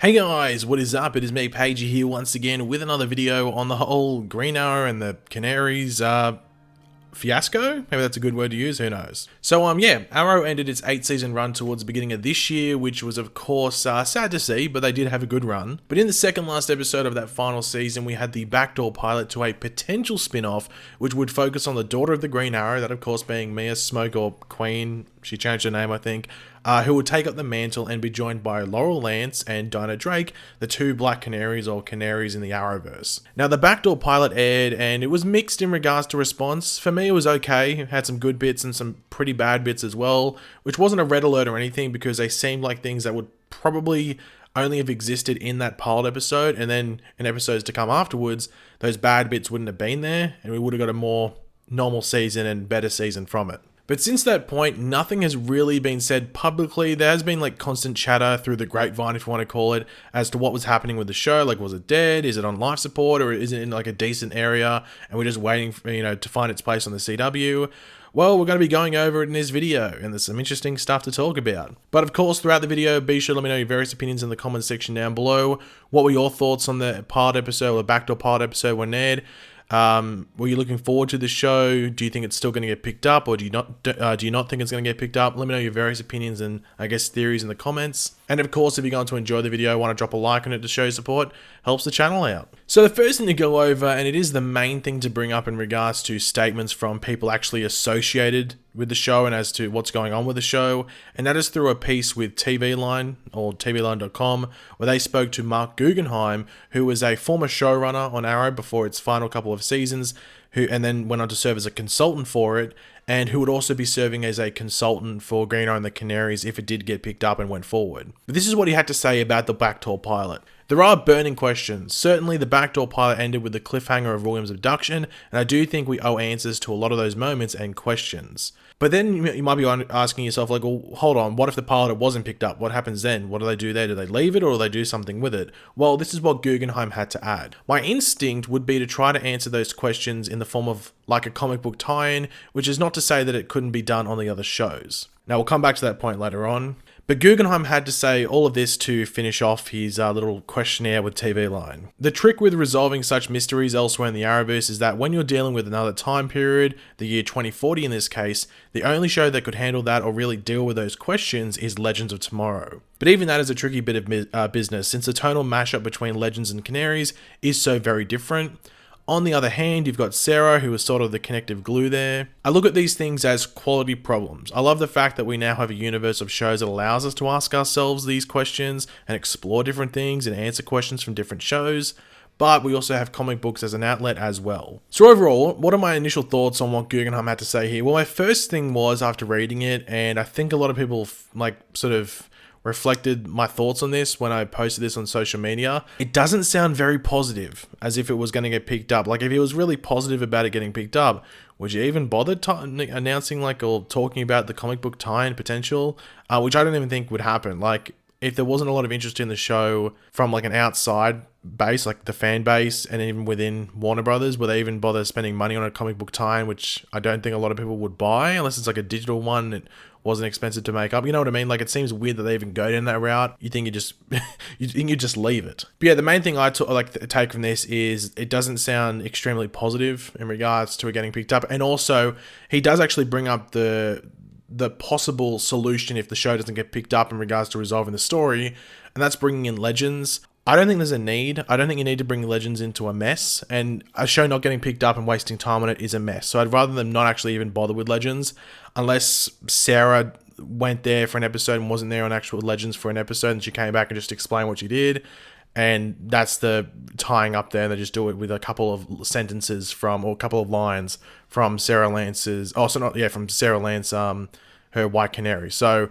Hey guys, what is up? It is me, Pagey, here once again with another video on the whole Green Arrow and the Canaries fiasco? Maybe that's a good word to use, who knows? So yeah, Arrow ended its 8-season run towards the beginning of this year, which was of course sad to see, but they did have a good run. But in the second last episode of that final season, we had the backdoor pilot to a potential spin-off, which would focus on the daughter of the Green Arrow, that of course being Mia Smoke, or Queen, she changed her name I think, who would take up the mantle and be joined by Laurel Lance and Dinah Drake, the two Black Canaries or Canaries in the Arrowverse. Now the backdoor pilot aired and it was mixed in regards to response. For me it was okay, it had some good bits and some pretty bad bits as well, which wasn't a red alert or anything because they seemed like things that would probably only have existed in that pilot episode, and then in episodes to come afterwards, those bad bits wouldn't have been there and we would have got a more normal season and better season from it. But since that point, nothing has really been said publicly. There has been like constant chatter through the grapevine, if you want to call it, as to what was happening with the show. Like, was it dead? Is it on life support? Or is it in like a decent area and we're just waiting for, to find its place on the CW? Well, we're going to be going over it in this video, and there's some interesting stuff to talk about. But of course, throughout the video, be sure to let me know your various opinions in the comments section down below. What were your thoughts on the pilot episode, or the backdoor pilot episode when aired? Were you looking forward to the show? Do you think it's still going to get picked up, or do you not think it's going to get picked up? Let me know your various opinions and I guess theories in the comments. And of course, if you're going to enjoy the video, want to drop a like on it to show your support, helps the channel out. So the first thing to go over, and it is the main thing to bring up in regards to statements from people actually associated with the show and as to what's going on with the show, and that is through a piece with TV Line or tvline.com, where they spoke to Mark Guggenheim, who was a former showrunner on Arrow before its final couple of seasons, and then went on to serve as a consultant for it, and who would also be serving as a consultant for Green Arrow and the Canaries if it did get picked up and went forward. But this is what he had to say about the backdoor pilot. There are burning questions. Certainly the backdoor pilot ended with the cliffhanger of William's abduction, and I do think we owe answers to a lot of those moments and questions. But then you might be asking yourself, like, well, hold on, what if the pilot wasn't picked up? What happens then? What do they do there? Do they leave it, or do they do something with it? Well, this is what Guggenheim had to add. My instinct would be to try to answer those questions in the form of like a comic book tie-in, which is not to say that it couldn't be done on the other shows. Now, we'll come back to that point later on. But Guggenheim had to say all of this to finish off his little questionnaire with TV Line. The trick with resolving such mysteries elsewhere in the Arrowverse is that when you're dealing with another time period, the year 2040 in this case, the only show that could handle that or really deal with those questions is Legends of Tomorrow. But even that is a tricky bit of business, since the tonal mashup between Legends and Canaries is so very different. On the other hand, you've got Sarah, who is sort of the connective glue there. I look at these things as quality problems. I love the fact that we now have a universe of shows that allows us to ask ourselves these questions and explore different things and answer questions from different shows. But we also have comic books as an outlet as well. So overall, what are my initial thoughts on what Guggenheim had to say here? Well, my first thing was after reading it, and I think a lot of people sort of reflected my thoughts on this when I posted this on social media. It doesn't sound very positive, as if it was going to get picked up. Like, if he was really positive about it getting picked up, would you even bother announcing or talking about the comic book tie-in potential? Which I don't even think would happen. Like, if there wasn't a lot of interest in the show from like an outside base, like the fan base, and even within Warner Brothers, would they even bother spending money on a comic book tie-in, which I don't think a lot of people would buy, unless it's like a digital one that wasn't expensive to make up. You know what I mean? Like, it seems weird that they even go down that route. You think you just leave it. But yeah, the main thing I take from this is it doesn't sound extremely positive in regards to it getting picked up. And also, he does actually bring up the possible solution if the show doesn't get picked up in regards to resolving the story, and that's bringing in Legends. I don't think there's a need. I don't think you need to bring Legends into a mess, and a show not getting picked up and wasting time on it is a mess. So I'd rather them not actually even bother with Legends, unless Sarah went there for an episode and wasn't there on actual Legends for an episode, and she came back and just explained what she did, and that's the tying up there, and they just do it with a couple of sentences or a couple of lines from Sarah Lance's, from Sarah Lance, her White Canary. So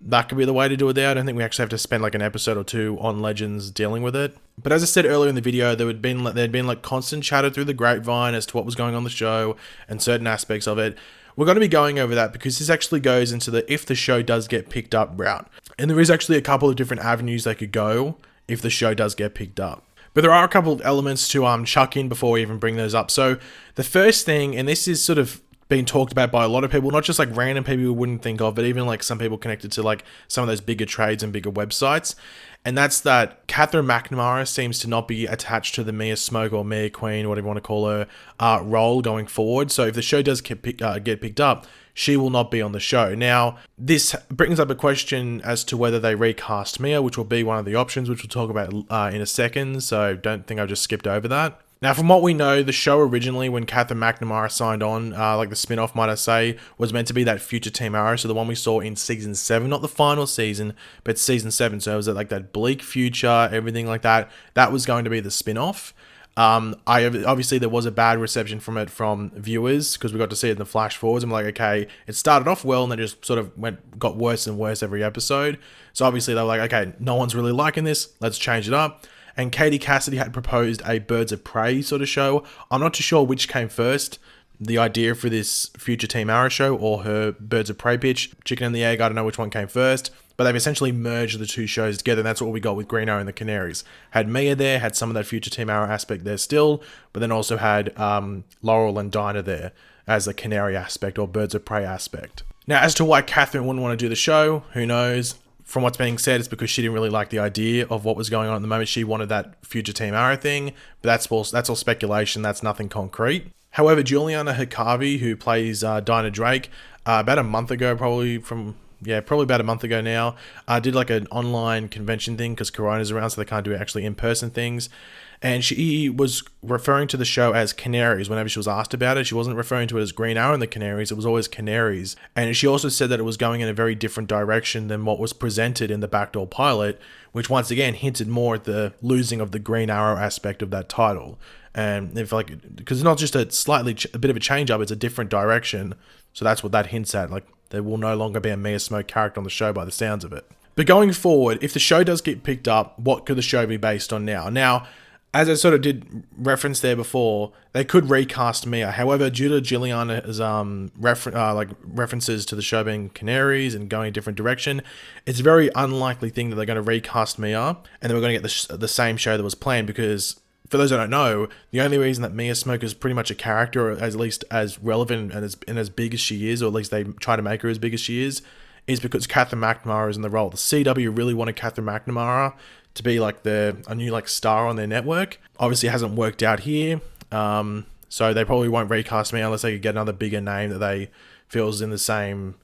that could be the way to do it there. I don't think we actually have to spend like an episode or two on Legends dealing with it. But as I said earlier in the video, there'd been like constant chatter through the grapevine as to what was going on the show and certain aspects of it. We're going to be going over that because this actually goes into the if the show does get picked up route. And there is actually a couple of different avenues they could go if the show does get picked up. But there are a couple of elements to chuck in before we even bring those up. So the first thing, and this is sort of being talked about by a lot of people, not just like random people you wouldn't think of, but even like some people connected to like some of those bigger trades and bigger websites. And that's that Catherine McNamara seems to not be attached to the Mia Smoke or Mia Queen, whatever you want to call her, role going forward. So if the show does get picked up, she will not be on the show. Now, this brings up a question as to whether they recast Mia, which will be one of the options, which we'll talk about in a second. So don't think I've just skipped over that. Now, from what we know, the show originally, when Catherine McNamara signed on, like the spin-off, might I say, was meant to be that future Team Arrow. So the one we saw in season 7, not the final season, but season 7. So it was like that bleak future, everything like that. That was going to be the spin-off. Obviously there was a bad reception from it from viewers because we got to see it in the flash forwards. I'm like, okay, it started off well and then just sort of got worse and worse every episode. So obviously they were like, okay, no one's really liking this. Let's change it up. And Katie Cassidy had proposed a Birds of Prey sort of show. I'm not too sure which came first, the idea for this future Team Arrow show or her Birds of Prey pitch. Chicken and the egg, I don't know which one came first. But they've essentially merged the two shows together, and that's what we got with Green Arrow and the Canaries. Had Mia there, had some of that future Team Arrow aspect there still, but then also had Laurel and Dinah there as a Canary aspect or Birds of Prey aspect. Now, as to why Catherine wouldn't want to do the show, who knows? From what's being said, it's because she didn't really like the idea of what was going on at the moment. She wanted that future Team Arrow thing, but that's all speculation. That's nothing concrete. However, Juliana Hikavi, who plays Dinah Drake, about a month ago, probably about a month ago now, did like an online convention thing because Corona's around, so they can't do actually in-person things. And she was referring to the show as Canaries whenever she was asked about it. She wasn't referring to it as Green Arrow and the Canaries. It was always Canaries. And she also said that it was going in a very different direction than what was presented in the backdoor pilot, which once again hinted more at the losing of the Green Arrow aspect of that title. And if because it's not just a bit of a change up, it's a different direction. So that's what that hints at. Like, there will no longer be a Mia Smoke character on the show by the sounds of it. But going forward, if the show does get picked up, what could the show be based on now? Now, as I sort of did reference there before, they could recast Mia. However, due to Juliana's references to the show being Canaries and going a different direction, it's a very unlikely thing that they're going to recast Mia and then we're going to get the same show that was planned because, for those that don't know, the only reason that Mia Smoke is pretty much a character, or at least as relevant and as big as she is, or at least they try to make her as big as she is because Catherine McNamara is in the role. The CW really wanted Catherine McNamara to be like a new like star on their network. Obviously, it hasn't worked out here, so they probably won't recast Mia unless they could get another bigger name that they feels in the same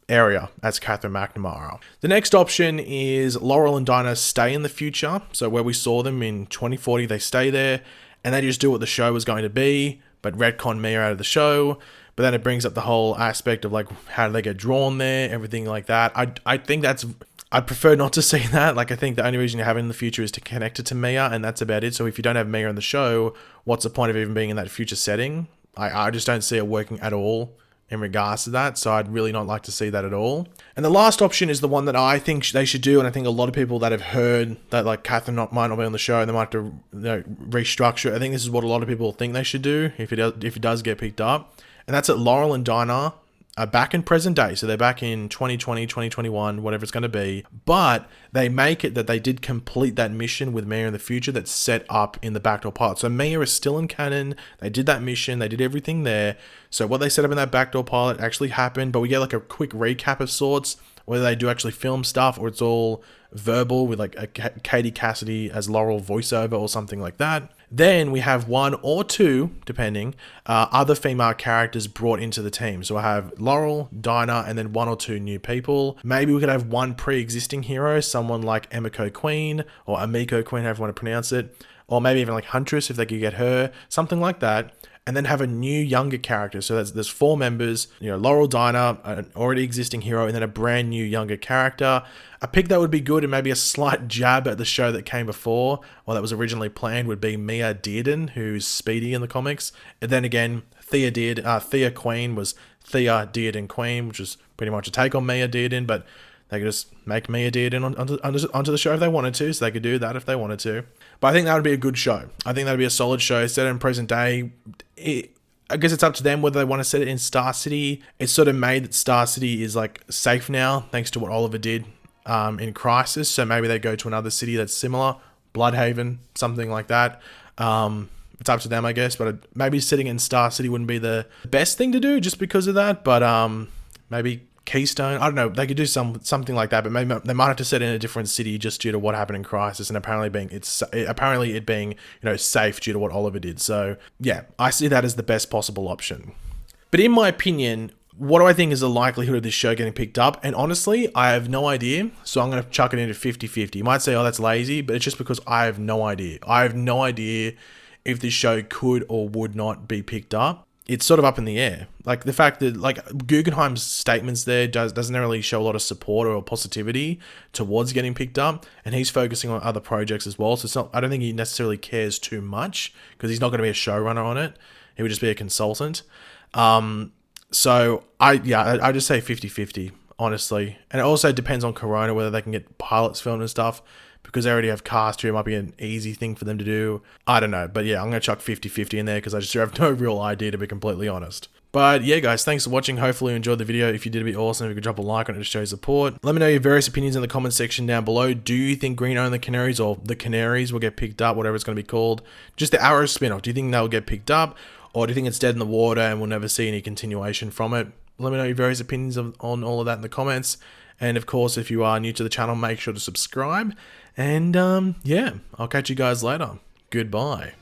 area as Catherine McNamara. The next option is Laurel and Dinah stay in the future. So where we saw them in 2040, they stay there and they just do what the show was going to be, but retcon Mia out of the show. But then it brings up the whole aspect of like, how do they get drawn there, everything like that. I'd prefer not to see that. Like, I think the only reason you have it in the future is to connect it to Mia, and that's about it. So if you don't have Mia in the show, what's the point of even being in that future setting? I just don't see it working at all in regards to that, so I'd really not like to see that at all. And the last option is the one that I think they should do, and I think a lot of people that have heard that like Catherine might not be on the show and they might have to restructure. I think this is what a lot of people think they should do if it does get picked up, and that's that Laurel and Dinah are back in present day. So they're back in 2020, 2021, whatever it's going to be. But they make it that they did complete that mission with Mia in the future that's set up in the backdoor pilot. So Mia is still in canon. They did that mission. They did everything there. So what they set up in that backdoor pilot actually happened. But we get like a quick recap of sorts, whether they do actually film stuff or it's all verbal with like a Katie Cassidy as Laurel voiceover or something like that. Then we have one or two, depending, other female characters brought into the team. So I have Laurel, Dinah, and then one or two new people. Maybe we could have one pre-existing hero, someone like Emiko Queen, or Amiko Queen, however you want to pronounce it. Or maybe even like Huntress, if they could get her, something like that. And then have a new younger character. So there's 4 members, Laurel, Dinah, an already existing hero, and then a brand new younger character. A pick that would be good and maybe a slight jab at the show that came before, or that was originally planned, would be Mia Dearden, who's Speedy in the comics. And then again, Thea Queen was Thea Dearden Queen, which is pretty much a take on Mia Dearden, but they could just make Mia Dearden onto the show if they wanted to, so they could do that if they wanted to. But I think that would be a good show. I think that would be a solid show. Set it in present day. I guess it's up to them whether they want to set it in Star City. It's sort of made that Star City is like safe now, thanks to what Oliver did in Crisis. So maybe they go to another city that's similar, Bloodhaven, something like that. It's up to them, I guess. But maybe sitting in Star City wouldn't be the best thing to do just because of that. But maybe Keystone, I don't know. They could do something like that, but maybe they might have to set in a different city just due to what happened in Crisis, and apparently it being safe due to what Oliver did. So yeah, I see that as the best possible option. But in my opinion, what do I think is the likelihood of this show getting picked up? And honestly, I have no idea. So I'm going to chuck it into 50-50. You might say, oh, that's lazy, but it's just because I have no idea. I have no idea if this show could or would not be picked up. It's sort of up in the air. Like the fact that Guggenheim's statements there doesn't really show a lot of support or positivity towards getting picked up. And he's focusing on other projects as well. So it's not, I don't think he necessarily cares too much because he's not going to be a showrunner on it. He would just be a consultant. So I just say 50-50, honestly. And it also depends on Corona, whether they can get pilots filmed and stuff, because they already have cast here. It might be an easy thing for them to do. I don't know. But yeah, I'm going to chuck 50-50 in there because I just have no real idea, to be completely honest. But yeah, guys, thanks for watching. Hopefully you enjoyed the video. If you did, it'd be awesome if you could drop a like on it to show support. Let me know your various opinions in the comment section down below. Do you think Green Arrow and the Canaries, or the Canaries, will get picked up, whatever it's going to be called? Just the Arrow spin-off. Do you think they'll get picked up? Or do you think it's dead in the water and we'll never see any continuation from it? Let me know your various opinions on all of that in the comments. And of course, if you are new to the channel, make sure to subscribe. And yeah, I'll catch you guys later. Goodbye.